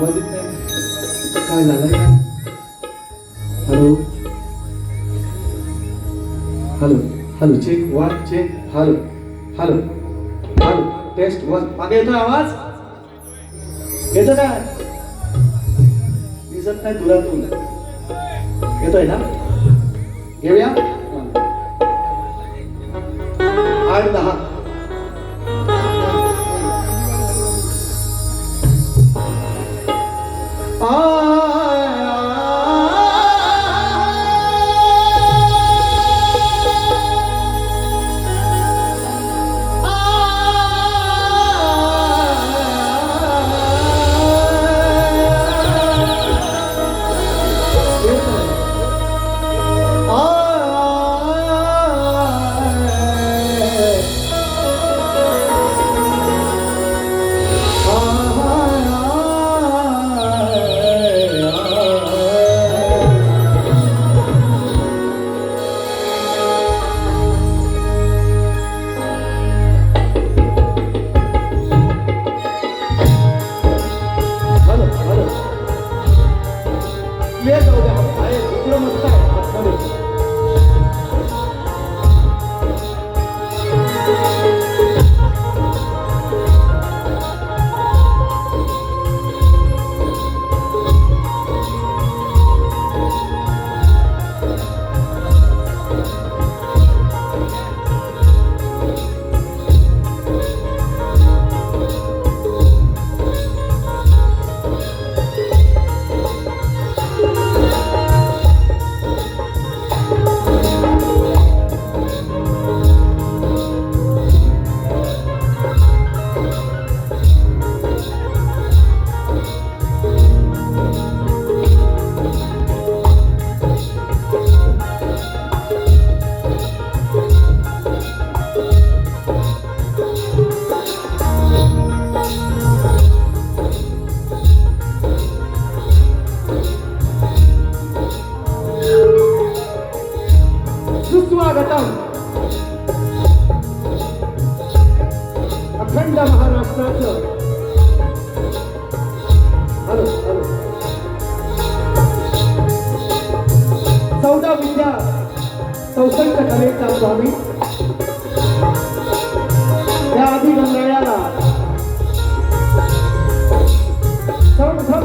आवाज येत नाही. काय झालंय का? Hello hello hello check one check. Hello hello hello test one. मागे येतोय आवाज? येतो काय? दिसत नाही तुला तू. येतोय ना? घेऊया 8-10. सुस्वागतम अखंड महाराष्ट्राचं. हॅलो हॅलो 14 विद्या 64 कलेचा स्वामी त्या आधी गंगाळ्याला सर्वप्रथम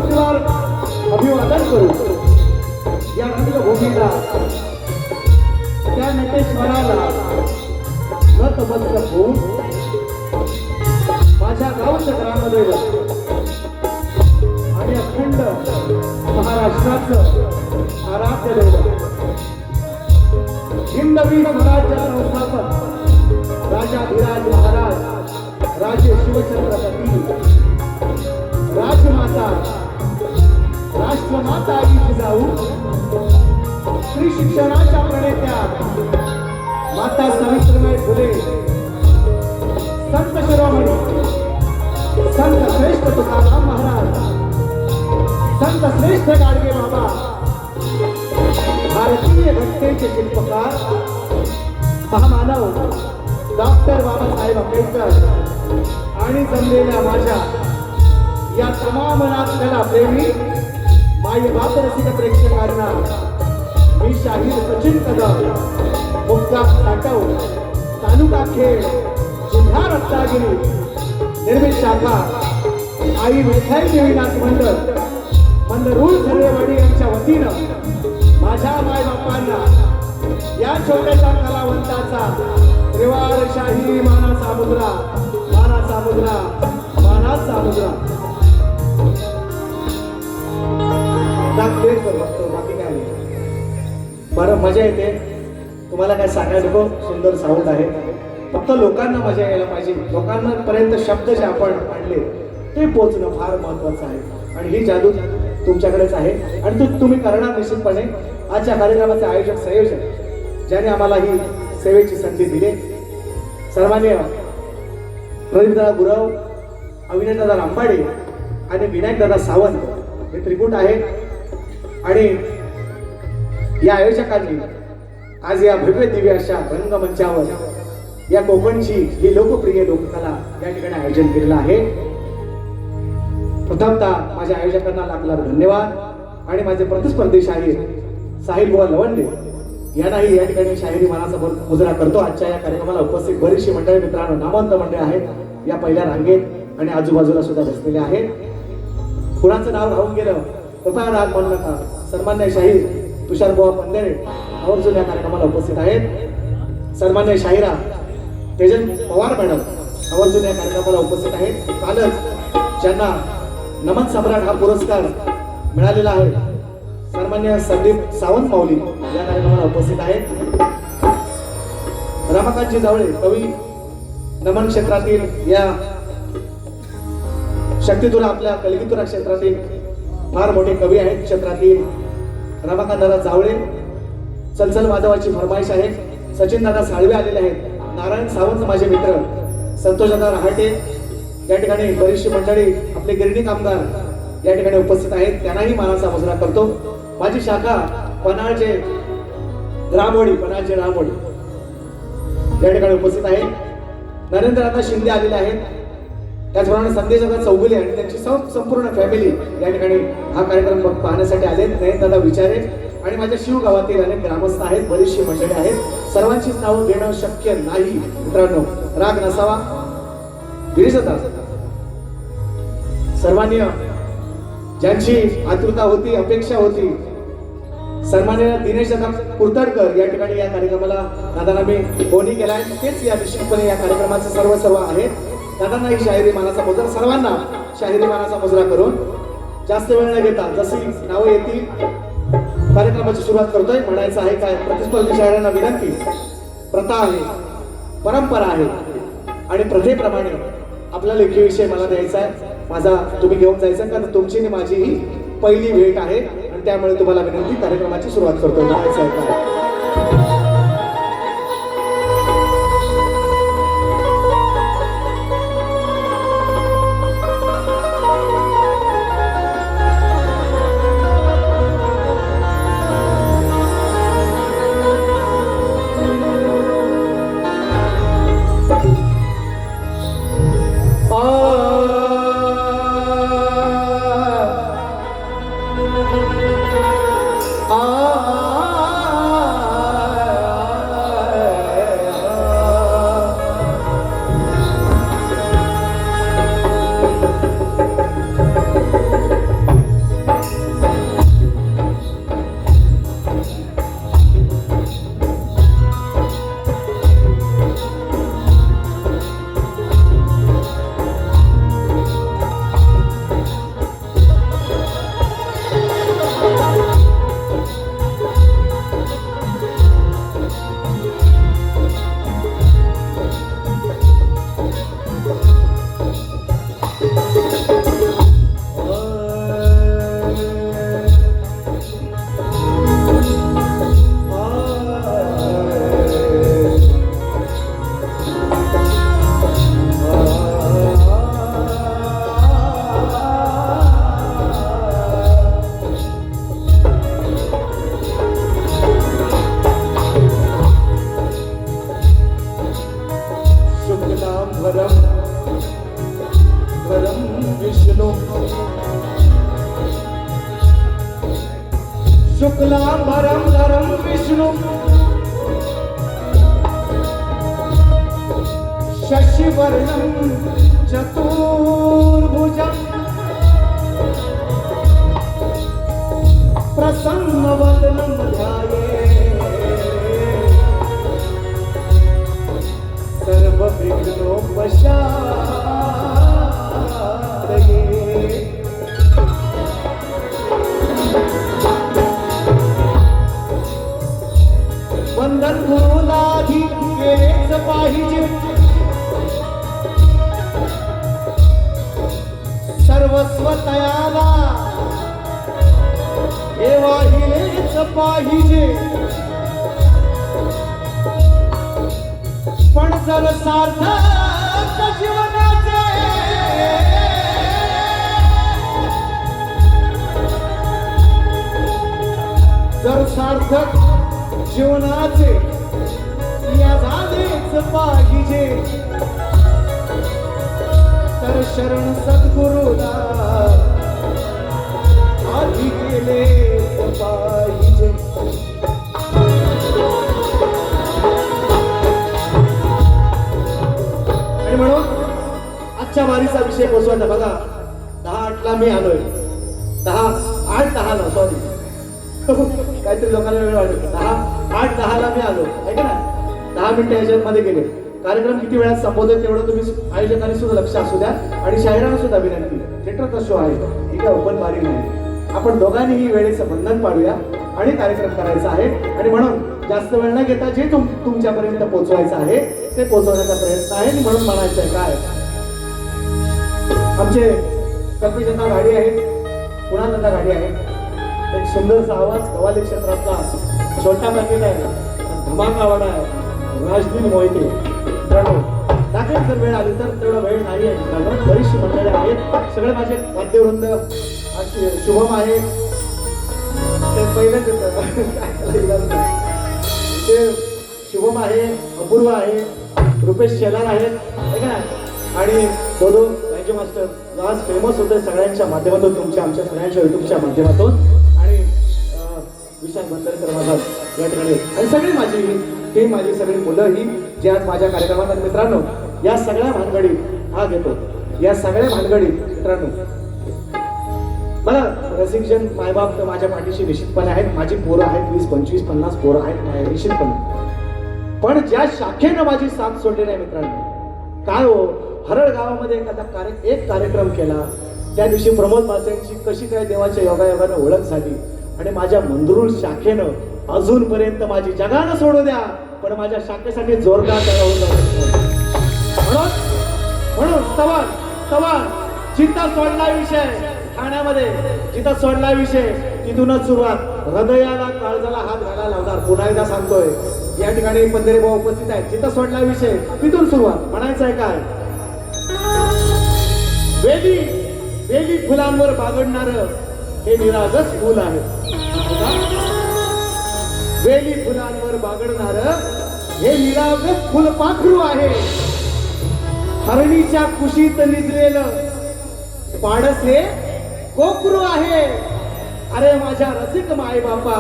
अभिवादन करू. या रंगभूमीला त्या नटेश्वराला नतमस्तक होऊन माझ्या गावचं ग्रामदैवत आणि अखंड महाराष्ट्राचं आराध्य दैवत हिंदवी स्वराज्य संस्थापक राजाधिराज महाराज राजे शिवछत्रपती राजमाता राष्ट्रमाता आई जिजाऊ स्त्री शिक्षणाच्या प्रणेत्या माता सावित्रीबाई फुले संत शिरोमणी संत श्रेष्ठ तुकाराम महाराज संत श्रेष्ठ गाडगे बाबा भारतीय घटनेचे शिल्पकार महामानव डॉक्टर बाबासाहेब आंबेडकर आणि जमलेल्या माझ्या या तमाम नाथकला प्रेमी माई बाप रसिक प्रेक्षकांना मी शाहीर सचिन कदम मुक्काम साटव तालुका खेड जिल्हा रत्नागिरी निर्मित शाखा आई विठाई देवीनाथ मंडळ मंडरूळ सर्वेवाडी यांच्या वतीनं माझ्या माय बापांना या छोट्याशा कलावंताचा त्रिवारशाही मानाचा मुद्रा मानाचा मुद्रा मानाचा मुद्रा बाकी काय नाही. बरं मजा येते. तुम्हाला काय सांगायला नको. सुंदर साऊंड आहे. फक्त लोकांना मजा यायला पाहिजे. लोकांना पर्यंत शब्द जे आपण आणले ते पोचणं फार महत्वाचं आहे आणि ही जादू तुमच्याकडेच आहे आणि तुम्ही करणार निश्चितपणे. आजच्या कार्यक्रमाचे आयोजक संयोजक ज्याने आम्हाला ही सेवेची संधी दिली सर्वांनी प्रदीपदादा गुरव अविनाशदादा रामबाडे आणि विनायकदादा सावंत हे त्रिकूट आहे आणि या आयोजकांनी आज या भव्य दिव्य अशा रंगमंचावर या कोकणची ही लोकप्रिय लोककला या ठिकाणी आयोजन केलेलं आहे. प्रथमतः माझ्या आयोजकांना लाख लाख धन्यवाद आणि माझे प्रतिस्पर्धी शाहीर साहिल बुवा लवंडे यांनाही या ठिकाणी शाहिरी मानाचा मुजरा करतो. आजच्या या कार्यक्रमाला उपस्थित बरीचशी मंडळी मित्रांनो, नामवंत मंडळी आहेत या पहिल्या रांगेत आणि आजूबाजूला सुद्धा बसलेले आहेत. कुणाचं नाव राहून गेलं कृपया राग म्हणू नका. सन्मान्य शाहीर तुषार बुवा पंधेरे आवर्जून या कार्यक्रमाला उपस्थित आहेत. सन्मान्य शाहिरा तेजन पवार मॅडम आवर्जून या कार्यक्रमाला उपस्थित आहेत. कालच ज्यांना नमन सम्राट हा पुरस्कार मिळालेला आहे सन्मान्य संदीप सावंत माऊली या कार्यक्रमाला उपस्थित आहेत. रमाकांतजी जावळे कवी नमन क्षेत्रातील या शक्तितुरा आपल्या कलगीतुरा क्षेत्रातील फार मोठे कवी आहेत. क्षेत्रातील रमाकांत दादा जावळे चलचल माधवाची फरमाईश आहे. सचिन दादा साळवे आलेले आहेत. नारायण सावंत माझे मित्र, संतोष दादा रहाटे या ठिकाणी बरीचशी मंडळी आपले गिरणी कामगार या ठिकाणी उपस्थित आहेत. त्यांनाही मानाचा मुजरा करतो. माझी शाखा पन्हाळचे रामोडी या ठिकाणी उपस्थित आहे. नरेंद्र दादा शिंदे आलेले आहेत. त्याचप्रमाणे संदेश दादा चौगुले आणि त्यांची संपूर्ण फॅमिली या ठिकाणी हा कार्यक्रम पाहण्यासाठी आले. नयन दादा विचारे आणि माझ्या शिव गावातील अनेक ग्रामस्थ आहेत. बरीचशी मंडळी आहेत. सर्वांचीच नावं घेणं शक्य नाही मित्रांनो, राग नसावा. गिरीश दादा सर्वांनी ज्यांची आतुरता होती, अपेक्षा होती, सन्माननीय दिनेश दादा कुर्तडकर या ठिकाणी या कार्यक्रमाला दादांना मी फोनही केलाय. तेच या निश्चितपणे या कार्यक्रमाचे सर्व आहे. दादांनाही शाहिरी मानाचा मुजरा, सर्वांना शाहिरी मानाचा मुजरा करून जास्त वेळ न घेता जशी नावं येतील कार्यक्रमाची सुरुवात करतोय. म्हणायचं आहे काय, प्रतिस्पर्धी शाहिरांना विनंती, प्रथा आहे, परंपरा आहे आणि प्रथेप्रमाणे आपला लेखी विषय मला द्यायचा आहे. माझा तुम्ही घेऊन जायचं, कारण तुमची आणि माझी ही पहिली भेट आहे आणि त्यामुळे तुम्हाला विनंती, कार्यक्रमाची सुरुवात करतो. म्हणायचं आहे काय, शुक्लांबरं धरं विष्णु शशिवर्णं चतुर्भुजं प्रसन्नवदनं ध्यायेत् सर्वविघ्नोपशान्तये। वंदन गुरुलाही केलेच पाहिजे, सर्वस्व तयाला हे वाहिलेच पाहिजे. पण जर सार्थक जीवनाचे जीवनाचे या झालेच पाहिजे. तर शरण सद्गुरूला पाहिजे. आणि म्हणून आजच्या वारीचा विषय पोचवायचा बघा. 10:08 मी आलोय. 8:10 सॉरी काहीतरी लोकांना वेळ वाटत. 8:10 मी आलो आहे का ना. 10 मिनिटं याच्यामध्ये गेले. कार्यक्रम किती वेळात संपवतोय तेवढं तुम्ही आयोजकांनी सुद्धा लक्ष असू द्या. आणि शाहिरांना सुद्धा विनंती, थिएटरचा शो आहे, ही काय ओपन बारी नाही. आपण दोघांनीही वेळेचं बंधन पाळूया आणि कार्यक्रम करायचा आहे. आणि म्हणून जास्त वेळ न घेता जे तुमच्यापर्यंत पोहोचवायचं आहे ते पोहोचवण्याचा प्रयत्न आहे. आणि म्हणून म्हणायचं आहे काय, आमचे कल्पीजनता गाडी आहे, कुणालता गाडी आहे. एक सुंदरसा आवाज कव्वाली क्षेत्रातला छोटा पॅकेट आहे, धमाकावाडा आहे, राजदीन मोहिते. मित्रांनो दाखल जर वेळ आली तर तेवढा वेळ नाही आहे. मित्रांनो बरीचशी मंडळी आहेत. सगळे माझे वाद्यवृंद, शुभम आहे ते पहिलेच ते शुभम आहे, अपूर्व आहे, रुपेश शेलार आहेत आहे का. आणि दोदो थँक्यू मास्टर आज फेमस होते सगळ्यांच्या माध्यमातून, तुमच्या आमच्या सगळ्यांच्या युट्यूबच्या माध्यमातून. आणि विशाल बंदरकर माझा या ठिकाणी आणि सगळी माझी टीम, माझी सगळी मुलं ही जी आज माझ्या कार्यक्रमात. मित्रांनो या सगळ्या भानगडीत भाग घेतो. या सगळ्या भानगडीत मित्रांनो मला रसिकजन मायबाप तर माझ्या पाठीशी निश्चितपणे आहेत. माझी पोरं आहेत, 20, 25, 50 पोरं आहेत निश्चितपणे. पण ज्या शाखेनं माझी साथ सोडली नाही मित्रांनो, काय हो, हरळ गावामध्ये एखादा एक कार्यक्रम केला, त्या दिवशी प्रमोद मासेंची कशी काय देवाच्या योगायोगानं ओळख झाली. आणि माझ्या मंदरुळ शाखेनं अजूनपर्यंत माझी जगानं सोडू द्या पण माझ्या शाखेसाठी जोरदार म्हणून सवाल जिथं सोडला विषय ठाण्यामध्ये, जिथं सोडला विषय तिथूनच सुरुवात. हृदयाला काळजाला हात घालायला लावणार. पुन्हा एकदा सांगतोय, या ठिकाणी पंधरे भाऊ उपस्थित आहेत. जिथं सोडला विषय तिथून सुरुवात. म्हणायचं आहे काय, वेली फुलांवर बागडणार हे निरागस फुल आहे. वेली फुलांवर बागडणार हे निरागस फुलपाखरू आहे. हरणीच्या कुशीत निजलेलं पाडस हे कोकरू आहे. अरे माझ्या रसिक माय बापा,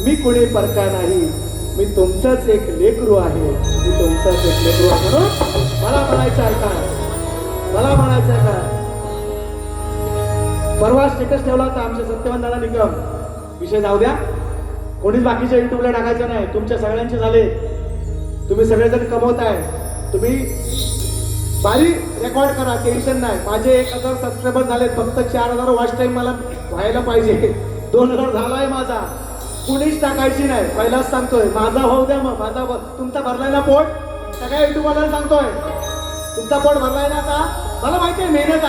मी कुणी परका नाही, मी तुमचंच एक लेकरू आहे. मी तुमचंच एक लेकरू आहे. म्हणून मला म्हणायचं आहे का, परवा स्टेटस ठेवला होता आमच्या सत्यवंताला निकम. विषय जाऊ द्या, कोणीच बाकीच्या युट्यूबला टाकायचं नाही. तुमच्या सगळ्यांचे झाले, तुम्ही सगळेजण कमवताय. तुम्ही बारी रेकॉर्ड करा, टेन्शन नाही. माझे 1000 सबस्क्रायबर झाले, फक्त 4000 वॉच टाइम मला व्हायला पाहिजे. 2000 झालाय माझा. कुणीच टाकायची नाही, पहिलाच सांगतोय. माझा होऊ द्या. मग माझा तुमचा भरलाय ना पोट, सगळ्या युट्यूबवाल्याला सांगतोय तुमचा पोट भरलाय ना. आता मला माहिती आहे मेहनत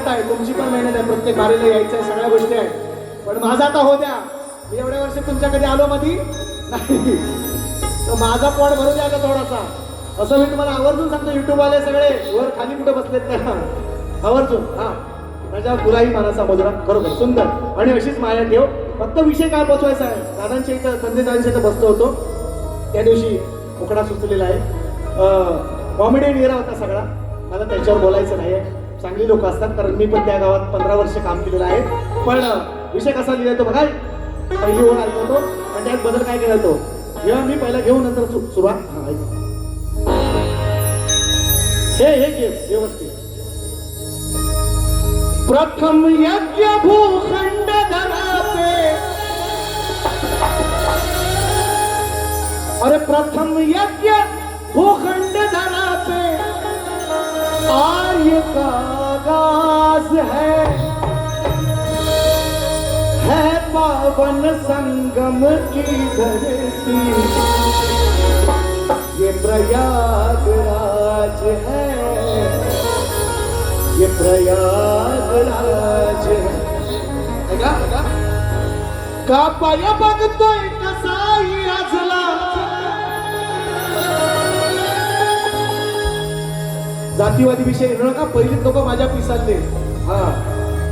आहे, तुमची पण मेहनत आहे, प्रत्येक बारीला यायचं आहे, सगळ्या गोष्टी आहेत. पण माझा आता हो द्या. मी एवढ्या वर्ष तुमच्याकडे आलो मधी नाही, तर माझा पोट भरू द्या आता थोडासा. असं मी तुम्हाला आवर्जून सांगतो. युट्यूबवाले सगळे वर खाली कुठे बसलेत का, आवर्जून. हा माझ्या तुलाही मानाचा मुद्रा, खरोखर सुंदर. आणि अशीच माया ठेव. फक्त विषय काय पोचवायचा आहे. दादांच्या इथं संदेशांच्या इथं बसलो होतो त्या दिवशी, उकडा सुचलेला आहे. कॉमेडी निरा होता सगळा. मला त्यांच्यावर बोलायचं नाही आहे. चांगली लोक असतात, कारण मी पण त्या गावात 15 वर्ष काम केलेलं आहे. पण विषय कसा लिहिला तो बघा. पहिली ओळ ऐकतो आणि त्यात बदल काय केला तो, जेव्हा मी पहिला घेऊन नंतर सुरुवात. हा ऐक, हे घे व्यवस्थित. प्रथम यज्ञ भूखंड धरा पे, अरे प्रथम यज्ञ भूखंड धरा पे आर्य का आगाज है पावन संगम की धरती, ये प्रयागराज है, ये प्रयागराज है. का पाया बघतोय कसाही आजला, जातीवादी विषय येऊ नका. पहिलीच लोक माझ्या पिसातले. हा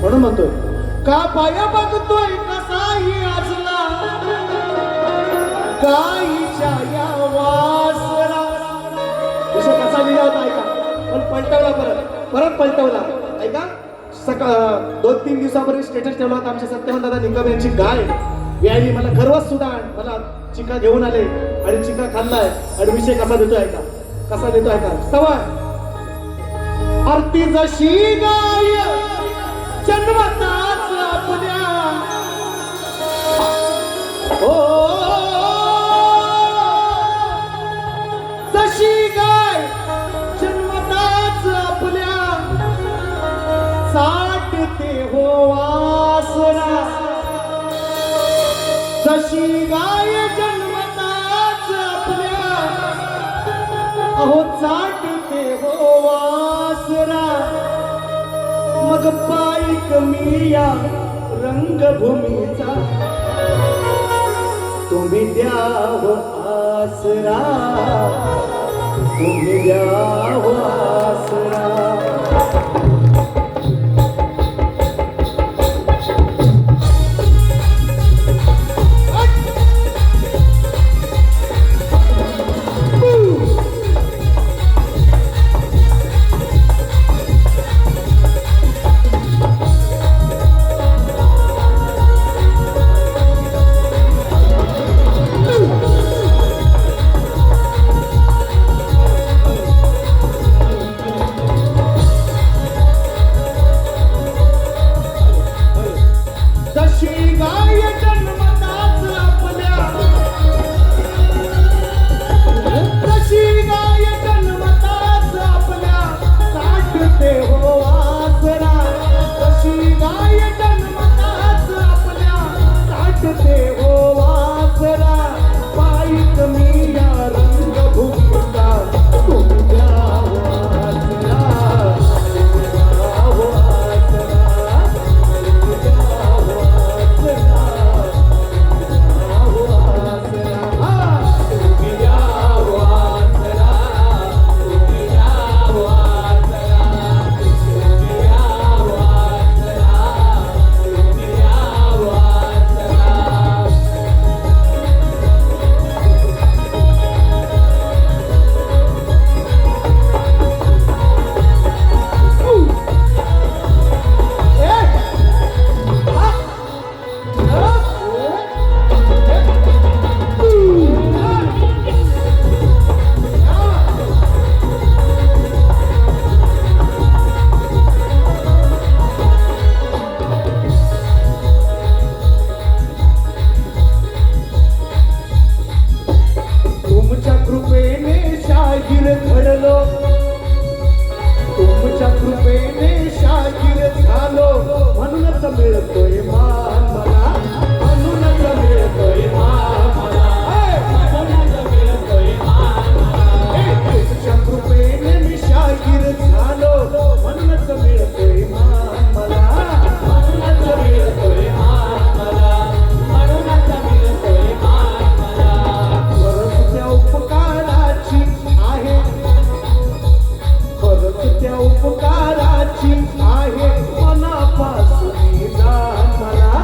म्हणून म्हणतोय, का पाया बघतोय कसाही आजला, गाईच्या या वासरा. विषय कसा लिहिला होता ऐका, पण पलटवला, परत पलटवला ऐका. 2-3 दिवसापूर्वी स्टेटस ठेवला होता आमच्या सत्यवान दादा निकम यांची गाय यायली मला गर्वच सुद्धा मला चिका घेऊन आले आणि चिका खाल्लाय आणि विषय कसा देतोय का कसा देतोय का सवाय आरती जशी गाय जन्मताच आपल्या हो जशी गाय जन्मताच आपल्या साठते हो वासना जशी गाय जन्मताच आपल्या अहो चाटते हो वासना मग पायी कमी या रंगभूमीचा तुम्ही द्याव आसरा तुम्ही द्याव आसरा तुमच्या कृपेने शाहीर झालो म्हणूनच मिळतोय मान मला म्हणूनच मिळतोय मान मला मिळतोय मान मला तुमच्या कृपेने मी शाहीर झालो म्हणूनच मिळतोय मान मला म्हणूनच मिळतोय मान मला म्हणूनच मिळतोय मान मला परत उपकाराची आहे परत त्या उपकाराची आहे मनापासून जाण मला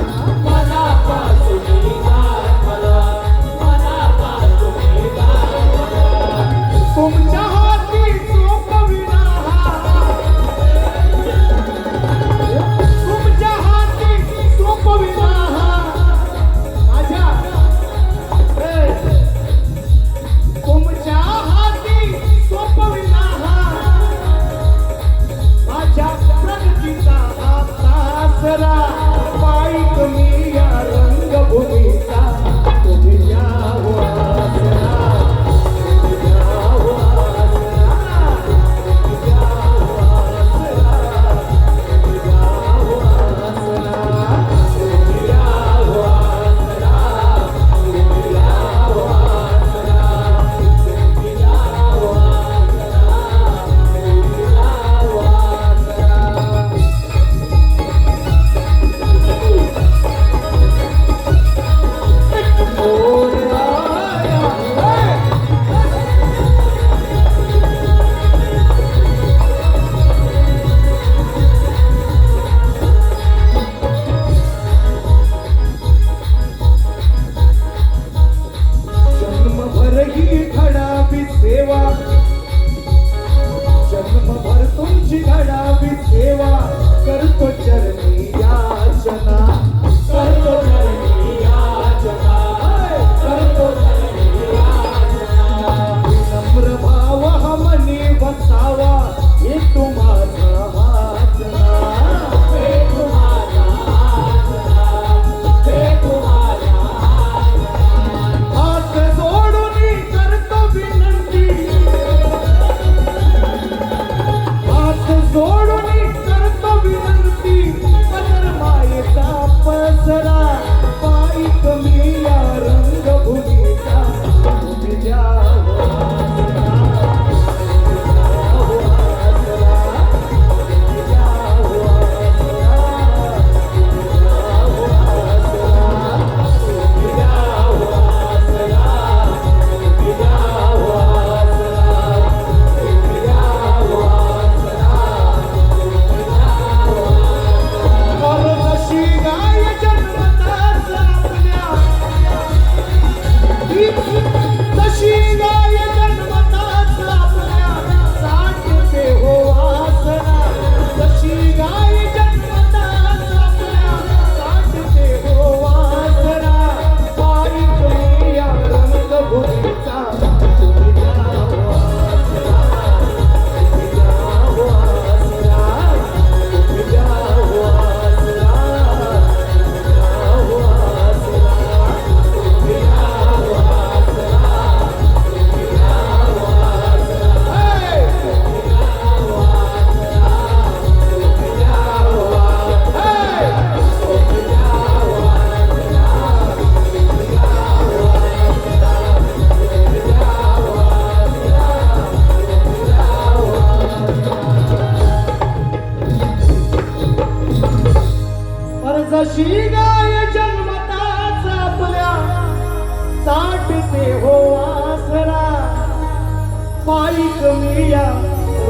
नागरिक मी या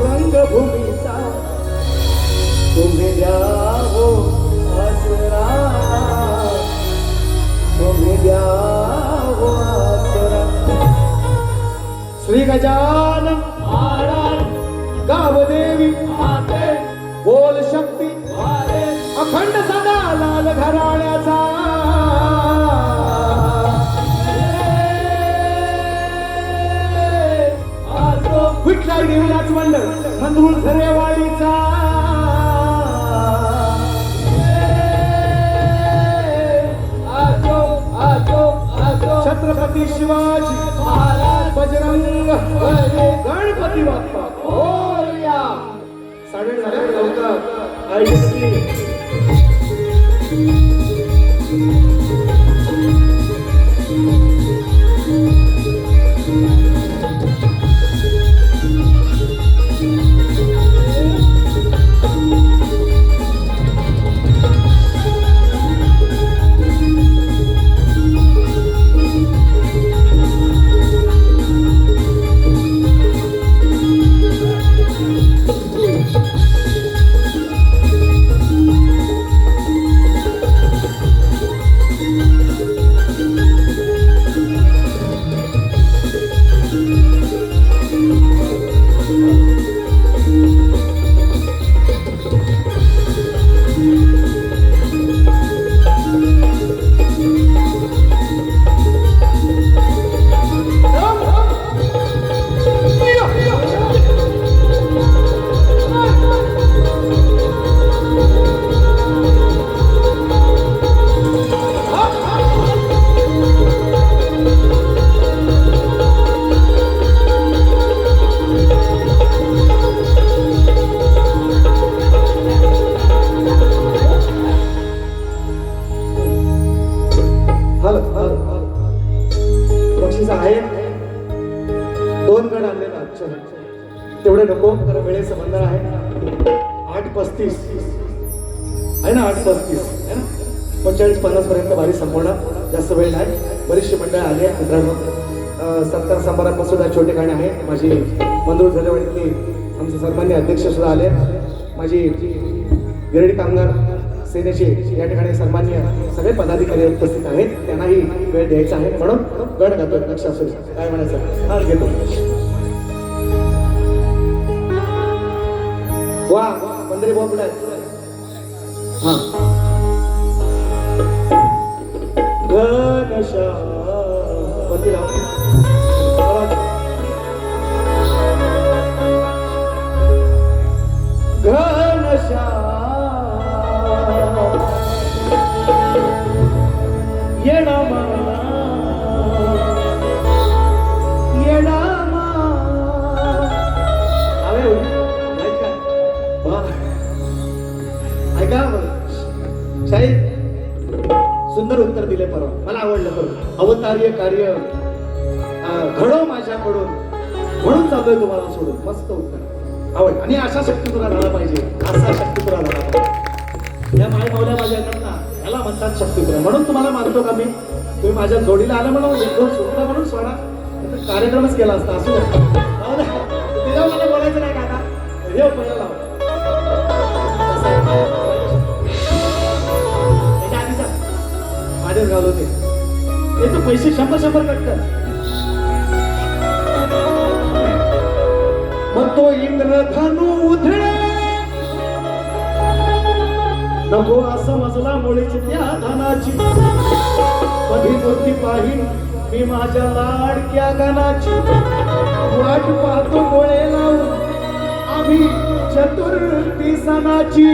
रंगभूमीचा, तुम्ही द्या हो आसरा, तुम्ही द्या हो आसरा. श्री गजानन महाराज गावदेवी माते, बोल शक्ती अखंड सदा लाल घराण्याचा. विठ्ठल देवीलाच मंडळ मंदुळ झरेवाडीचा. छत्रपती शिवाजी महाराज, बजरंग गणपती बाप्पा मोरया. साडे लवकर आई बक्षीस आहे. 2 गण आणले ना, तेवढे नको कारण वेळेचं बंधन आहे. 8:35 आहे ना, 8:35 आहे ना, 45-50 पर्यंत वारी संपवणार, जास्त वेळ नाही. बरीचशी मंडळ आली मित्रांनो. सत्कार समारंभात सुद्धा छोटे गाणे आहे. माझी मंदुळ झरेवाडीतली आमचे सन्मान्य अध्यक्ष सुद्धा आले. माझी गिरडी कामगार सेनेचे या ठिकाणी सन्मान्य सगळे पदाधिकारी उपस्थित आहेत, त्यांनाही वेळ द्यायचा आहे म्हणून गण गातो. लक्ष असू काय म्हणायचं हा घेतो. वा मंदिरी बोबडा हा घनशा घनशा येडामा येडामा अरे ऐका शाहीर सुंदर उत्तर दिले परवा, मला आवडलं. परवा अवतार्य कार्य घडो माझ्याकडून म्हणून चाललोय तुम्हाला सोडून. मस्त उत्तर आवड. आणि अशा शक्ती तुला झाला पाहिजे, असा शक्ती तुला झाला पाहिजे. या माय मावल्या माझ्याकडनं याला म्हणतात शक्ती तुला. म्हणून तुम्हाला मानतो का मी, तुम्ही माझ्या जोडीला आला म्हणून एक दोन सुटला म्हणून सोडा, कार्यक्रमच केला असता. असू तिला मला बोलायचं नाही का आता हे पहिला लावा माझ्याच घालव ते याचे पैसे 100 कटतात. मग तो इंद्रधनु उधळे नको असं मजला मुळीच त्या धनाची. कधी मूर्ती पाहिन मी माझ्या लाडक्या गणाची. वाट पाहतो डोळे लावून आम्ही चतुर्थी सणाची.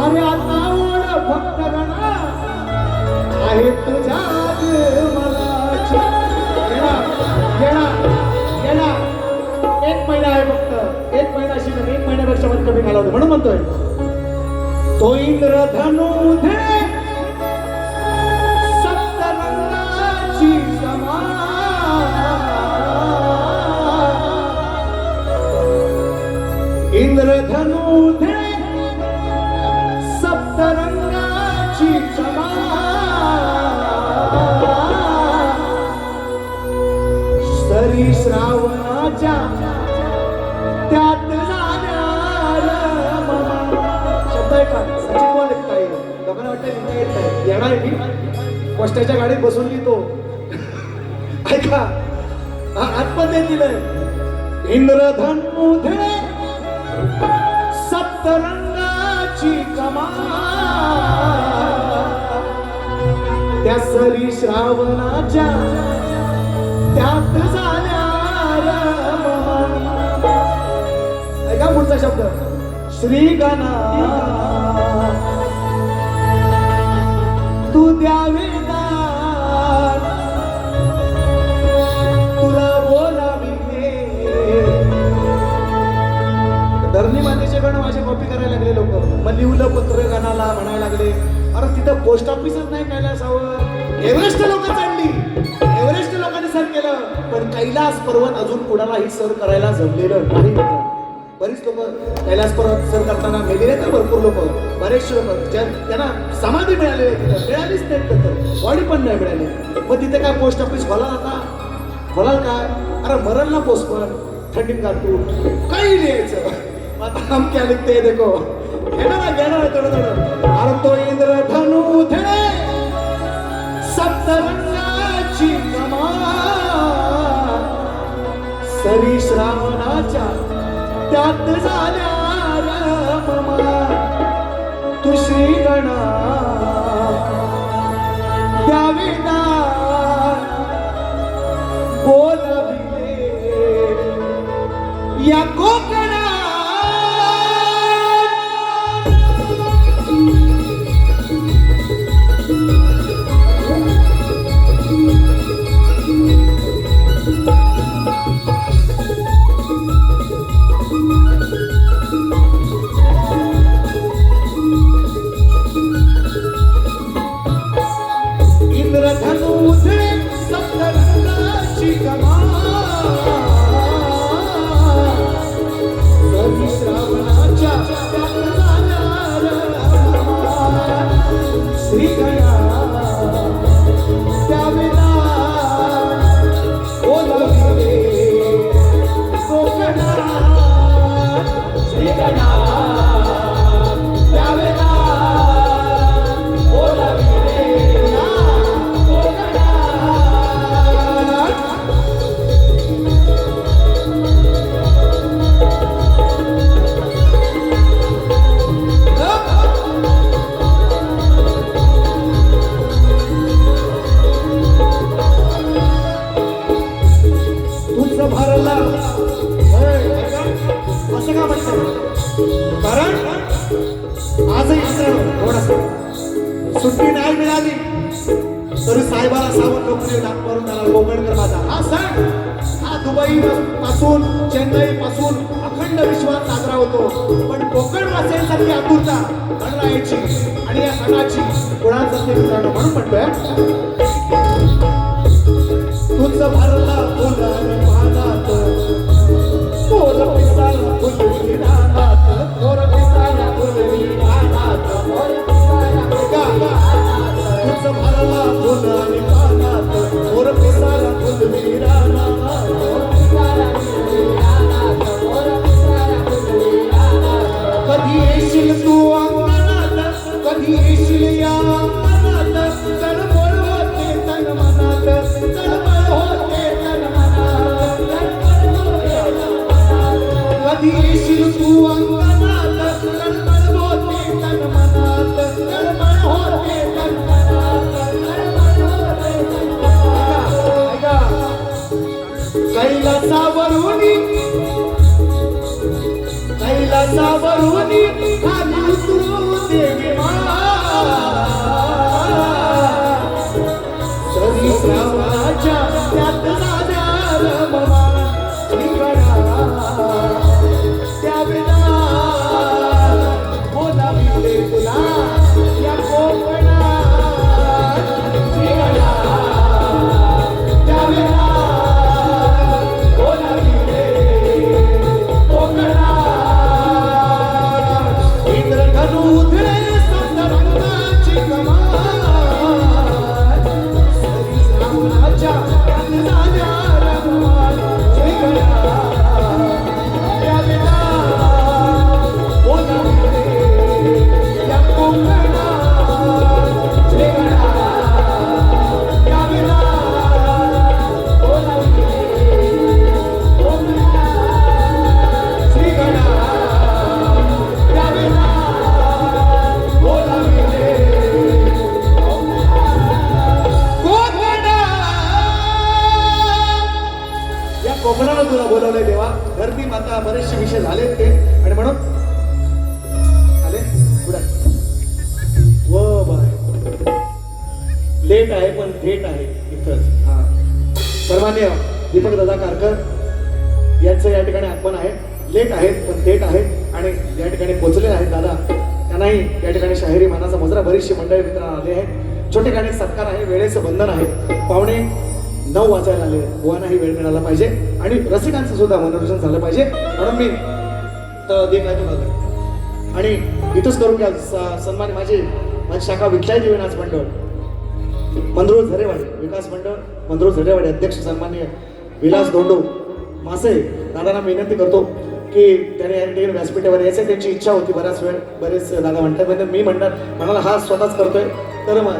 अरे आता ओढ भक्त गणा आहे तुझ्या मनाची. येणार 1 महिना आहे फक्त. 1 महिनाशी 1 महिन्यापेक्षा कमी घालवतो म्हणून म्हणतोय तो इंद्रधनु उधळे सप्तरंगाची समान. इंद्रधनु उधळे सप्तरंगाची समान. सरी श्रावणाच्या येणार आहे मी पोस्टाच्या गाडीत बसून लिहितो. ऐका आत्महत्या दिलंय. इंद्रधनु धळे सप्तरंगाची कमान त्या सरी श्रावणाच्या त्यात झाल्या रमण. ऐका पुढचा शब्द श्री गणा तू द्यावे दान तुला बोलाविले. धरणी मातेचे गण माझे कॉपी करायला लागले लोक. मग लिहलं पत्र गणाला म्हणायला लागले अरे तिथं पोस्ट ऑफिसच नाही कैलासावर. एव्हरेस्ट लोक चढली, एव्हरेस्ट लोकांनी सर केलं, पण कैलास पर्वत अजून कुणालाही सर करायला जमलेलं नाही. बरीच लोक कैलास पर्वत सर करताना मेलेले तर भरपूर लोक, बरेचसे लोक त्यांना समाधी मिळालेली मिळालीच नाही, तर बॉडी पण नाही मिळाली. मग तिथे काय पोस्ट ऑफिस खोलाल आता? खोलाल काय? अरे मरल ना पोस्ट पण थंडीत काढतो काही लिहायचं. आता हम क्या लिखते हैं देखो, घेणार थोडं थोडं. अरे तो इंद्रधनु धळे सप्तरंगाची कमान सरी श्रावणाच्या त्यात झाल्या रममा. तू श्री गणा द्यावे दान बोलविले या कोकणा. इंद्रधनु धळे सप्तरंगाची कमान सरी श्रावणाच्या त्यात झाल्या रममा. श्री गणा द्यावे दान बोलविले कोकणा. श्री गणा द्यावे दान बोलविले कोकणा. तुझं भरला असं का म्हणतात? कारण आजही थोडासा सुट्टी नाही मिळाली तरी साहेबाला सावध नोकरी करून त्याला कोकणकर माझा हा सण हा दुबई पासून चेन्नई पासून अखंड विश्वात साजरा होतो. पण कोकण वासियांसाठी आतुरता गणरायाची आणि या सणाची कुणाचं ते मित्रांनो म्हणून म्हणतोय. तुझं भरला फुलाने पानात मोर पिसाला फुलवी रानात मोर पिसाला फुलवी रानात तुझं भरला फुलाने पानात मोर पिसाला फुलवी रानात. कधी येशील तू अंगणात कधी येशील या अंगणात तळमळ होते तन मनात तळमळ होते तन मनात. कधी येशील तू अंगणात तळमळ होते तन मनात तळमळ होते तन मनात तळमळ होते तन मनात. कैलासावरुनी कैलासावरुनी खाली उतरू देवी मा. सरी श्रावणाच्या त्यात झाल्या रममा. श्री गणा द्यावे दान बोलाविले तुला या कोकणा. श्री गणा द्यावे दान बोलाविले कोकणा. धरती माता बरेचसे विषय झाले ते, आणि म्हणून आले पुढे व बाय लेट आहे पण थेट आहे इथंच. हा, सन्मान्य दीपक दादा कारकर यांचं या ठिकाणी आगमन आहे. लेट आहेत पण थेट आहेत आणि या ठिकाणी पोहोचलेले आहेत दादा. त्यांनाही या ठिकाणी शाहिरी मानाचा मुजरा बरीचशी मंडळी मित्र आले आहेत. छोटे गाणे सत्कार आहे, वेळेचं बंधन आहे. 8:45 वाजायला आले, गोवानाही वेळ मिळाला पाहिजे आणि रसिकांचं सुद्धा मनोरंजन झालं पाहिजे, म्हणून मी देख आहे आणि इथंच करून घ्या. सन्मान माझी शाखा विठ्ठल देवीनाथ मंडळ मंदरूळ झरेवाडी विकास मंडळ मंदरूळ झरेवाडी अध्यक्ष सन्माननीय विलास दोंडो मासे दादांना विनंती करतो की त्याने या ठिकाणी व्यासपीठावर यायचं. त्यांची इच्छा होती बरेच दादा म्हणतात, म्हणजे मी म्हणणार म्हणाला हा स्वतःच करतोय. तर मग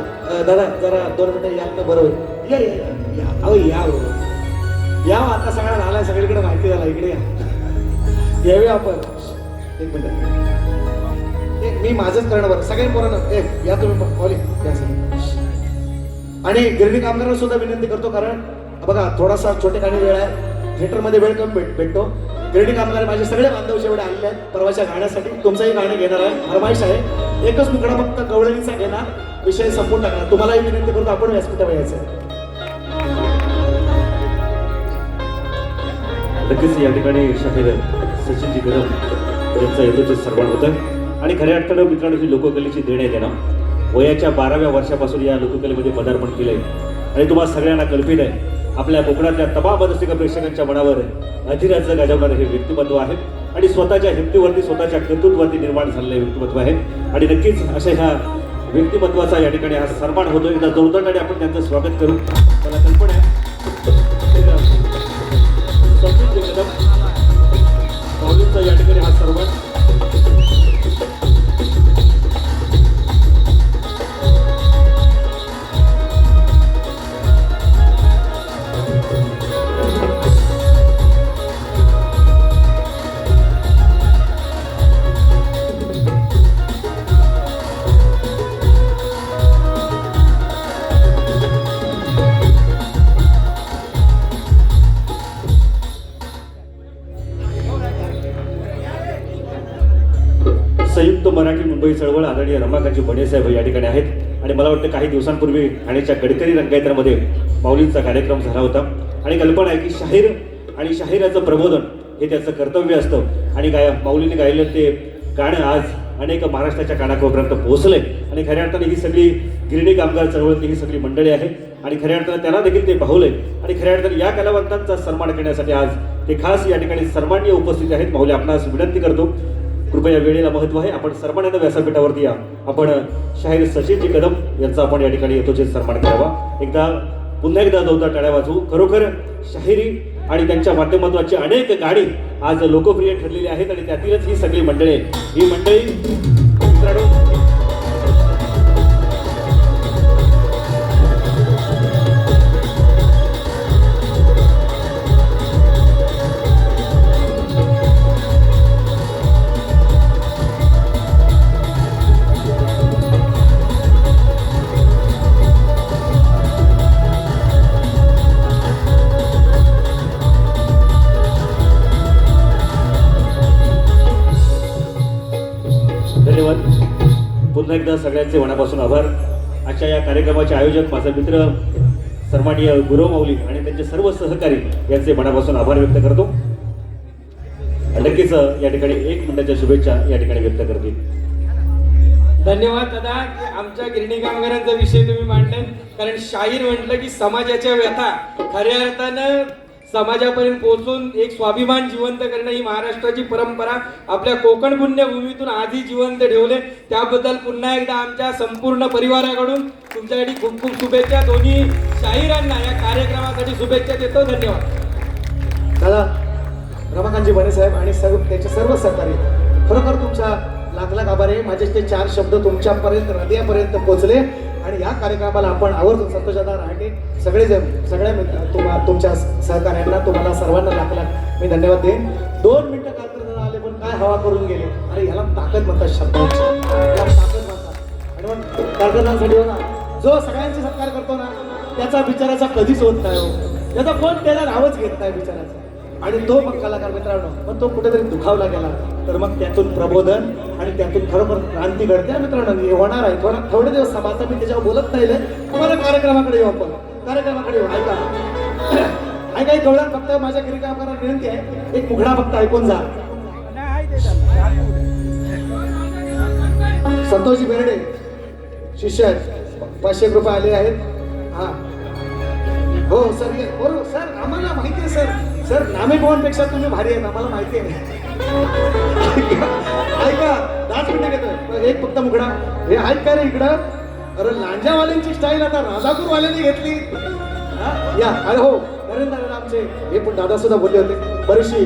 दादा जरा 2 मिनिटं या तर बरोबर या या या अहो या या आता सगळ्या झालाय, सगळीकडे माहिती झाला. इकडे या यावे आपण 1 मिनिट. मी माझंच करणं बरं सगळ्या पोरांना या तुम्ही कॉली या सगळं. आणि गिरणी कामगारांना सुद्धा विनंती करतो, कारण बघा थोडासा छोटे गाणी वेळ आहे, थिएटरमध्ये वेळ कमी भेटतो. गिरणी कामगार माझे सगळे बांधव जेवढे आलेले आहेत परवाच्या गाण्यासाठी तुमचंही गाणं घेणार आहे. फरमाईश आहे, एकच मुकडा फक्त गवळणीचा घेणार, विषय संपून टाकणार. तुम्हालाही विनंती करतो आपण व्यासपीठावर यायचं. नक्कीच या ठिकाणी शाहीर सचिनजी कदम यांचा येतोच सर्वान होतं आणि खऱ्या अर्थानं मित्रांनो ही लोककलेची देण आहे. त्यांना वयाच्या 12व्या वर्षापासून या लोककलेमध्ये पदार्पण केलंय आणि तुम्हाला सगळ्यांना कल्पित आहे आपल्या कोकणातल्या तमाम रसिक प्रेक्षकांच्या मनावर अधिराज्य गाजवणारं हे व्यक्तिमत्व आहे आणि स्वतःच्या हिमतीवरती स्वतःच्या कर्तृत्वावरती निर्माण झालेलं व्यक्तिमत्व आहे. आणि नक्कीच अशा ह्या व्यक्तिमत्वाचा या ठिकाणी हा सन्मान होतो. एकदा जोरदार आपण त्यांचं स्वागत करू. मला कल्पना आहे सचिन कदम माऊलींचा या ठिकाणी हा सन्मान. संयुक्त मराठी मुंबई चळवळ आदरणीय रमाकांतजी बने साहेब या ठिकाणी आहेत आणि मला वाटतं काही दिवसांपूर्वी ठाण्याच्या गडकरी रंगायत्रामध्ये माऊलींचा कार्यक्रम झाला होता आणि कल्पना आहे की शाहीर आणि शाहिराचं प्रबोधन हे त्याचं कर्तव्य असतं आणि माऊलीने गायलेलं ते गाणं आज अनेक महाराष्ट्राच्या कानाकोपऱ्यापर्यंत पोहोचलंय आणि खऱ्या अर्थाने ही सगळी गिरणी कामगार चळवळीतली ही सगळी मंडळी आहे आणि खऱ्या अर्थानं त्यांना देखील ते पाहलंय आणि खऱ्या अर्थाने या कलावंतांचा सन्मान करण्यासाठी आज ते खास या ठिकाणी सन्माननीय उपस्थित आहेत. माऊली आपणास विनंती करतो कृपया वेळेला महत्व आहे, आपण सर्वांना व्यासपीठावरती या. आपण शाहीर सचिनजी कदम यांचा आपण या ठिकाणी येतोचे सन्मान करावा. पुन्हा एकदा जोरदार टाळ्या वाजवू. खरोखर शाहिरी आणि त्यांच्या माध्यमातून अनेक गाणी आज लोकप्रिय ठरलेली आहेत आणि त्यातीलच ही सगळी मंडळी ही मंडळी मित्रांनो पुन्हा एकदा सगळ्यांचे मनापासून आभार. आजच्या या कार्यक्रमाचे आयोजक माझा मित्र सन्माननीय गुरव माऊली आणि त्यांचे सर्व सहकारी यांचे मनापासून आभार व्यक्त करतो. नक्कीच या ठिकाणी 1 मिनिटाच्या शुभेच्छा या ठिकाणी व्यक्त करतील. धन्यवाद दादा की आमच्या गिरणी कामगारांचा विषय तुम्ही मांडलाय, कारण शाहीर म्हटलं की समाजाच्या व्यथा खऱ्या अर्थानं समाजापर्यंत पोहोचून एक स्वाभिमान जिवंत करणं ही महाराष्ट्राची परंपरा आपल्या कोकण पुण्यभूमीतून आधी जिवंत ठेवले. त्याबद्दल पुन्हा एकदा आमच्या संपूर्ण परिवाराकडून तुमच्यासाठी खूप खूप शुभेच्छा. दोन्ही शाहिरांना या कार्यक्रमासाठी शुभेच्छा देतो. धन्यवाद दादा रमाकांतजी बने साहेब आणि त्याचे सर्व सहकारी. खरोखर तुमचा लाख लाख आभार आहे. माझे ते 4 शब्द तुमच्यापर्यंत हृदयापर्यंत पोहोचले आणि या कार्यक्रमाला आपण आवर्जून संतोषदार राहते सगळ्या तुमच्या सहकार्यांना तुम्हाला सर्वांना लाख लाख मी धन्यवाद देईन. 2 मिनिटं कार्यक्रमाला आले पण काय हवा करून गेले. अरे याला ताकद म्हणतात, शब्दांची याला ताकद म्हणतात. आणि मग कार्यक्रमांसाठी हो ना जो सगळ्यांचे सत्कार करतो ना त्याचा बिचाराचा कधीच होत नाही हो. त्याचा कोण त्याला नावच घेत नाही बिचाराचा. आणि तो मग कलाकार मित्रांनो मग तो कुठेतरी दुखावला गेला तर मग त्यातून प्रबोधन आणि त्यातून खरोखर क्रांती घडते मित्रांनो. हे होणार आहे थोडे दिवस आता मी त्याच्यावर बोलत नाही तुम्हाला कार्यक्रमाकडे येऊ आपण कार्यक्रमाकडे येऊ. ऐका एक गवळण फक्त माझ्या गिरिकाकारांना विनंती आहे एक मुखडा फक्त ऐकून जा. संतोषजी बेर्डे शिष्य आहेत 500 रुपये आले आहेत. हा हो सर बरोबर सर आम्हाला माहिती आहे सर नामे पेक्षा तुम्ही भारी आहेत आम्हाला माहिती आहे. ऐका 10 मिनिटं घेतोय एक फक्त मुखडा हे ऐक का रे इकडं. अरे लांजावाल्यांची स्टाईल आता राजापूरवाल्यांनी घेतली. या अरे हो नरेंद्र दादा आमचे हे पण दादा सुद्धा बोलले होते बरीचशी.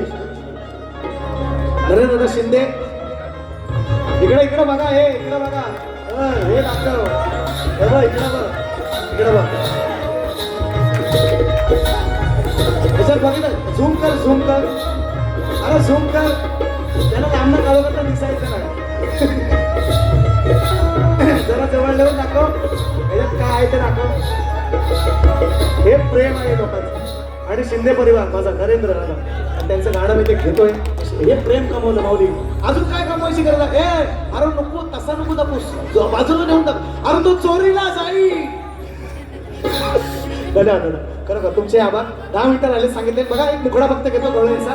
नरेंद्र दादा शिंदे इकडे बघा हे इकडे बघा हे दाखव हे बघ इकडे बघ सर बघितलं झूम कर अरे झूम कर त्याला लांबना काळोखा दिसायचं नाही. जरा जवळ येऊन दाखव ह्याच्यात काय आहे ते दाखव. हे प्रेम आहे लोकांचं आणि शिंदे परिवार माझा नरेंद्र दादा त्यांचं गाणं मी ते घेतोय. हे प्रेम कमवलं माऊली अजून काय कमवायची गरज आहे. अरे नको तसा नको दाखवूस बाजूला नेऊन टाक अरे तो चोरीला जाई. दादा खरं तुमचे आभार 10 मिनिटं राहिले सांगितले. बघा एक मुखडा फक्त घेतो गवळणीचा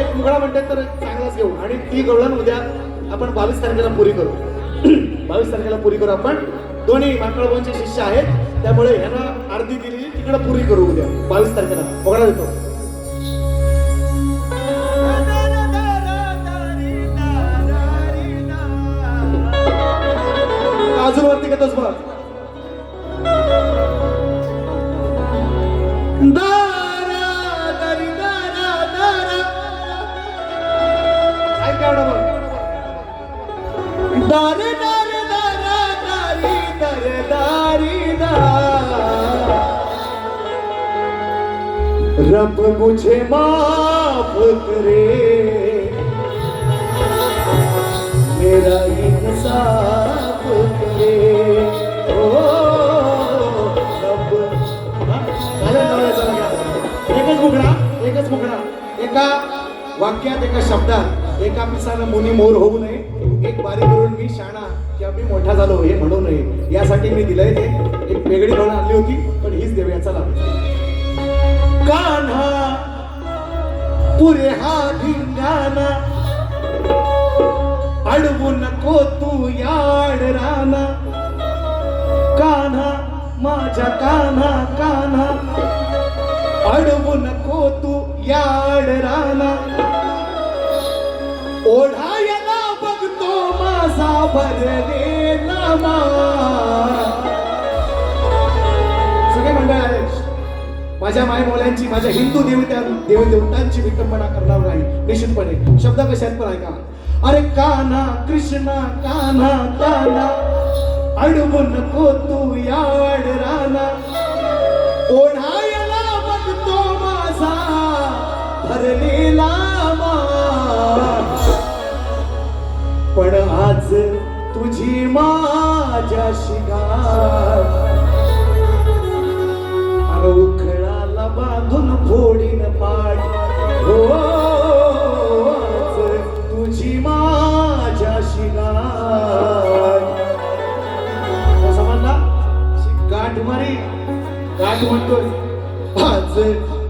एक मुखडा म्हणतात तर चांगलाच घेऊ आणि ती गवळण उद्या आपण 22 तारखेला पुरी करू. 22 तारखेला पुरी करू आपण. दोन्ही माकडबोनचे शिष्य आहेत त्यामुळे ह्यांना अर्धी दिली तिकडे पुरी करू उद्या 22 तारखेला मुखडा देतो. अजून वरती घेतोच बघ दारे दारे दारा दारी दर दारी दा रब मुझे माफ करे मेरा इंसाफ करे ओ रब. एकच मुखडा एका वाक्यात एका शब्दात एका पिसानं मुनी मोर होऊ नये. एक बारी करून मी शाणा किंवा मी मोठा झालो हे म्हणू नये यासाठी मी दिलंय ते. एक वेगळी गवळण आणली होती पण हीच देऊया चला. कान्हा पुरे हा धिंगाणा अडवू नको तू याड राना. कान्हा माझ्या कान्हा अडवू नको तू याड राना. ओढायला बघतो माझा भरलेला मान. सगळे मंडळ आहेत माझ्या मायमौल्यांची माझ्या हिंदू देवदेवतांची विटंबना करणार नाही निश्चितपणे. शब्द कसे आहेत पण ऐका. अरे कान्हा कृष्णा कान्हा अडवू नको तू याड राना. ओढायला बघतो माझा भरलेला मान. पण आज तुझी माझ्याशी गाठ उखळाला बांधून फोडीन पाठ. हो आज तुझी माझ्याशी गाठ. समजला गाठ मारी गाठ म्हणतोय. आज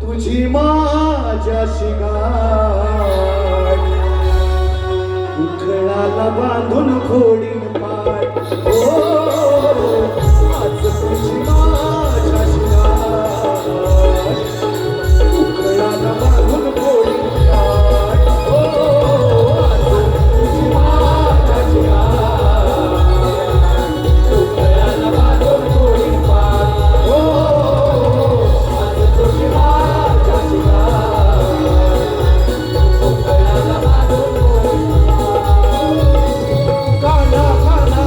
तुझी माझ्याशी गाठ उखळाला बांधून फोडीन पाठ. हो आज तुझी माझ्याशी गाठ उखळाला बांधून फोडीन पाठ. हो आज तुझी माझ्याशी गाठ उखळाला बांधून फोडीन पाठ. हो आज तुझी माझ्याशी गाठ उखळाला बांधून फोडीन पाठ. कान्हा कान्हा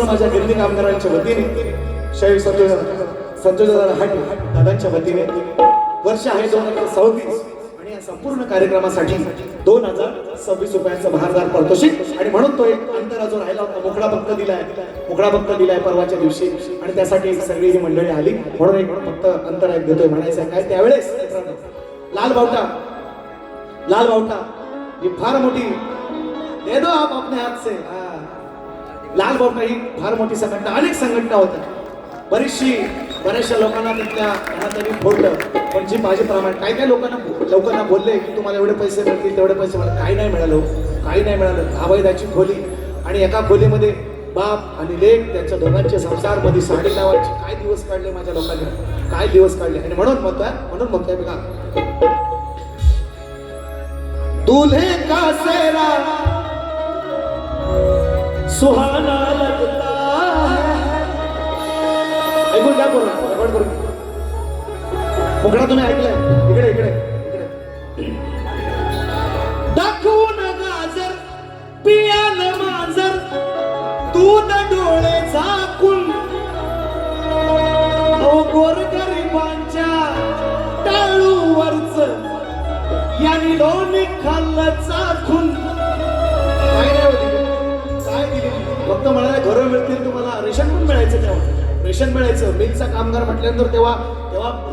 संपूर्ण माझ्या गिरणी कामगारांच्या वतीने शाहीर संतोष दादांच्या वतीने वर्ष आहे 2034 आणि या संपूर्ण कार्यक्रमासाठी 2026 रुपयांचं भारदार पारितोषिक आणि म्हणून तो एक अंतरा जो राहिला होता मोकळा भक्त दिलाय परवाच्या दिवशी आणि त्यासाठी सगळी ही मंडळी आली म्हणून एक फक्त अंतरा एक देतोय म्हणायचं काय त्यावेळेस मित्रांनो लाल बावटा ही फार मोठी दे दो आप अपने हात से लाल बावटा ही फार मोठी संघटना अनेक संघटना होत्या बऱ्याचशा लोकांना तिथल्या त्यांनी फोडलं पण जी माझे प्रमाण काय लोकांना बोलले की तुम्हाला एवढे पैसे मिळतील तेवढे पैसे मला काही नाही मिळालं अवैधाची खोली आणि एका खोलीमध्ये बाप आणि लेक त्यांच्या दोघांचे संसार मध्ये साडी लावायची काय दिवस काढले माझ्या लोकांनी आणि म्हणून म्हणतोय बघा दूल्हे का सेहरा सुहाना लगता है ऐकून घ्या करून मुकडा तुम्ही ऐकलंय इकडे दाखवून गाजर पियाल मांजर दूध डोळे झाकून गोरगरिबांच्या टाळूवरच यांनी लोणी खाल्लं चाखून काय दिली फक्त म्हणाले घरं मिळतील तुम्हाला रेशन पण मिळायचं तेव्हा मिलचा कामगार म्हटल्यानंतर तेव्हा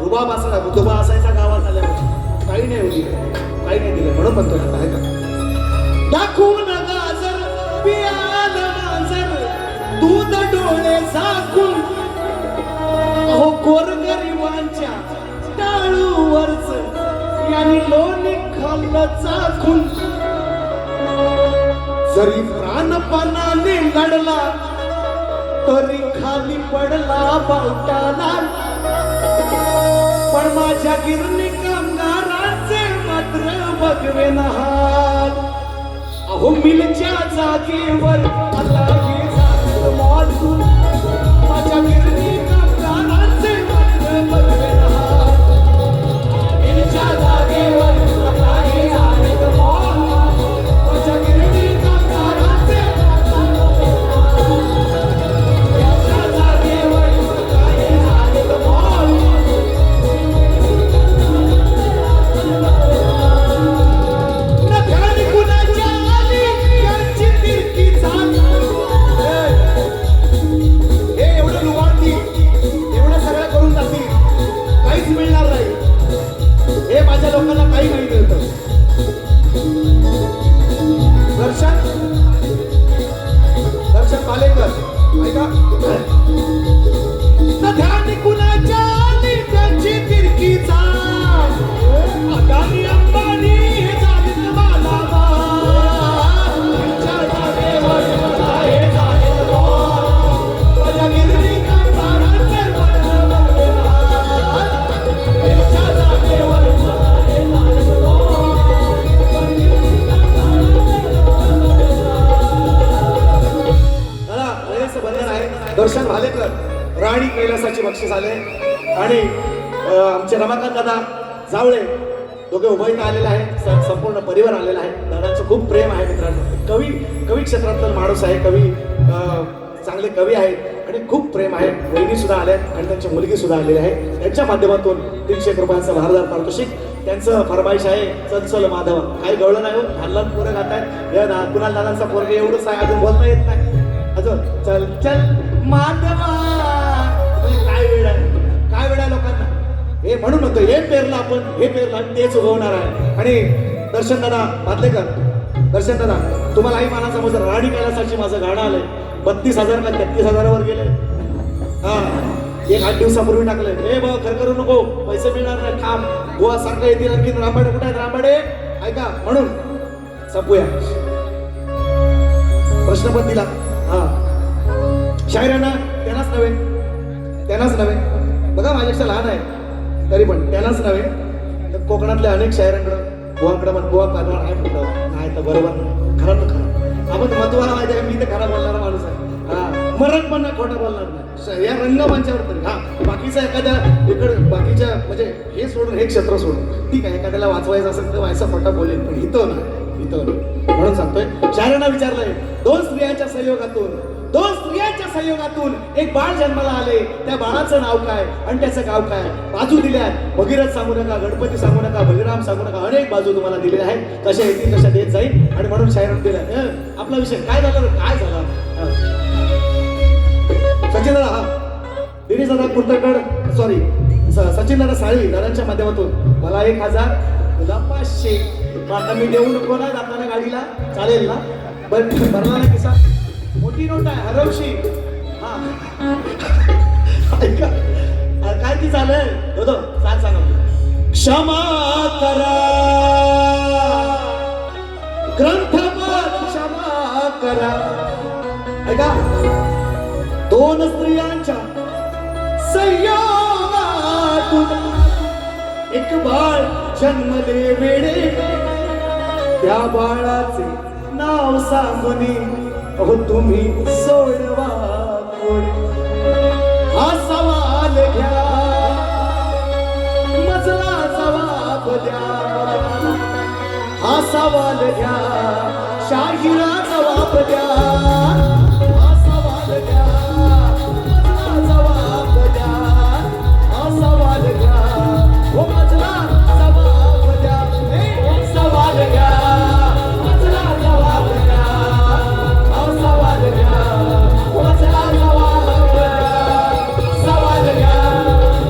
रुबाब असायचा गावात आल्यापासून काही नाही दिलं म्हणून म्हणतो काय का दाखवून गाजर पियाल मांजर दूध डोळे झाकून अहो गोरगरिबांच्या टाळूवरच यांनी लोणी खाल्लं चाखून जरी प्राणपणाने लढला तरी खाली पडला बावटाला पण माझ्या गिरणी कामगारांचे मात्र बघवे हाल अहो मिलच्या जागेवर आलाही झालं मॉन्सून माझ्या गिरणी कामगारांचे मात्र बघवे हाल मिलच्या जागेवर आलाही झालं मॉन्सून माझ्या गिरणी कामगारांचे लोकांना काही नाही मिळतं दर्शन पालेकर ऐका ध्यान कुणाच्या आली त्यांची तिरकीचा अदानी अंबानी हे जाणीत मला माझ्या गिरणी कामगारांचे दर्शन भालेकर राणी कैलासाची बक्षीस आले आणि आमचे रमाकांत दादा जावळे दोघे उभयता आलेले आहे संपूर्ण परिवार आलेला आहे दादांचं खूप प्रेम आहे मित्रांनो कवी क्षेत्रातला माणूस आहे चांगले कवी आहेत आणि खूप प्रेम आहे वहिनी सुद्धा आल्यात आणि त्यांची मुलगी सुद्धा आलेली आहे त्यांच्या माध्यमातून 300 रुपयांचं भारदार पारितोषिक त्यांचं फरमाईश आहे चल माधव काही गवळं नाही हो लहान पोरं गात आहेत या कुणाल दादांचा पोरगे एवढंच आहे अजून बोलता येत नाही अजून चल माधवा काय वेळ आहे लोकांना हे म्हणून म्हणतो हे पेरलं तेच उगवणार आहे आणि दर्शन दादा तुम्हालाही मला समज राणी कैलासाची माझं गाणं आलंय 32,000 का 33,000 गेले हा एक 8 दिवसापूर्वी टाकलंय हे बघ खर करू नको पैसे मिळणार नाही थांब गोवा सारखं येतील आणखी रामबाडे कुठे आहेत रामबाडे ऐका म्हणून संपूया प्रश्न पण दिला हा शायरांना त्यांनाच नव्हे बघा माझ्यापेक्षा लहान आहे तरी पण त्यांनाच नव्हे तर कोकणातल्या अनेक शायरांकडं बुवा करणार आहे म्हटलं नाही तर बरोबर खरं आपण महत्वाला माहिती आहे मी तर खरा बोलणारा माणूस आहे हा मरण पण नाही खोटं बोलणार नाही या रंगमंचावर तरी हा बाकीचा एखाद्या इकडे बाकीच्या म्हणजे हे सोडून हे क्षेत्र सोडून ठीक आहे एखाद्याला वाचवायचं असेल तर व्हायचा खोटा बोलेल पण इथं नाही म्हणून सांगतोय शायरांना विचारलंय दोन स्त्रियांच्या संयोगातून संयोगातून एक बाळ जन्माला आले. त्या बाळाचं नाव काय आणि त्याचं गाव काय? बाजू दिल्यात. भगीरथ सांगू नका, गणपती सांगू नका, बलिराम सांगू नका, अनेक बाजू तुम्हाला दिलेल्या आहेत. कशा येतील तशा देत जाईल. आणि म्हणून शायरात दिलं आपला विषय काय झाला काय झाला. सचिन दादा हा दिनेश दादा कुर्तकड सॉरी सचिन दादा साळी दादांच्या माध्यमातून मला 1000 तुला 500. मग आता मी देऊ नको ना जाताना गाडीला चालेल ना? भरला ना किसा मोठी नोट आहे हरवशी. हा ऐका काय ती चालेल हो सांगा क्षमा करा ग्रंथपाठ क्षमा करा. ऐका 2 स्त्रियांच्या संयोगातून एक बाळ जन्मले वेडे. त्या बाळाचे नाव सांगुनी अहो तुम्ही सोडवा कोणी. हा सवाल घ्या मजला जबाब द्या. हा सवाल घ्या शाहिरा जबाब द्या. हा सवाल घ्या मजला जबाब द्या. हा सवाल घ्या हो मजला जबाब द्या. सवाल घ्या मजला जबाब द्या. हा सवाल घ्या मजला जबाब द्या. सवाल घ्या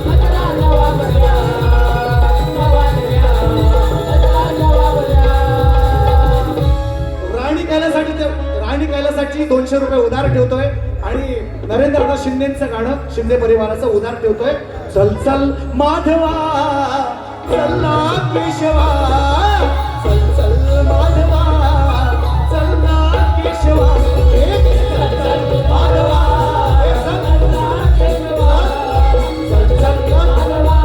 मजला जबाब द्या. सवाल घ्या मजला जबाब द्या. राणी कैलासाठी 200 रुपये उधार ठेवतोय आणि नरेंद्रनाथ शिंदेचं गाणं शिंदे परिवाराचं उधार ठेवतोय. चल चल माधवा चल्ला केशवा. चल चल माधवा चल्ला केशवा. चल चल माधवा चल्ला केशवा. चल चल माधवा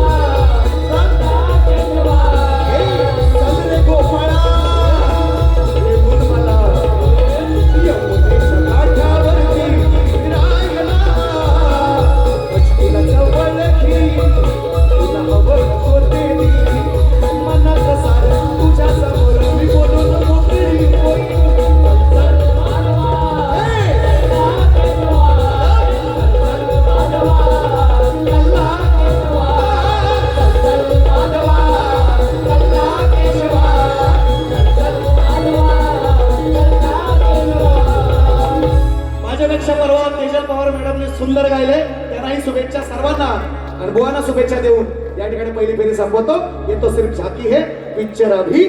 चल्ला केशवा. चल रे गोपाळा रे मुलमला यमुनेच्या काठावरती राहिला. अचकीला जवळखी तुला हवं होते ती. मनात सारं तुझ्या समोर मी बोलून मोकळी होई. चल चल माधवा चल्ला केशवा. चल चल माधवा चल्ला केशवा. चल चल माधवा चल्ला केशवा. चल चल माधवा चल्ला केशवा. माझ्यापेक्षा परवा तेजल पवार मॅडमने सुंदर गायले. त्यांनाही शुभेच्छा सर्वांना आणि बुवांना शुभेच्छा देऊन या ठिकाणी पहिली फेरी संपवतो. येतो सिर्फ झाकी है पिक्चर अभी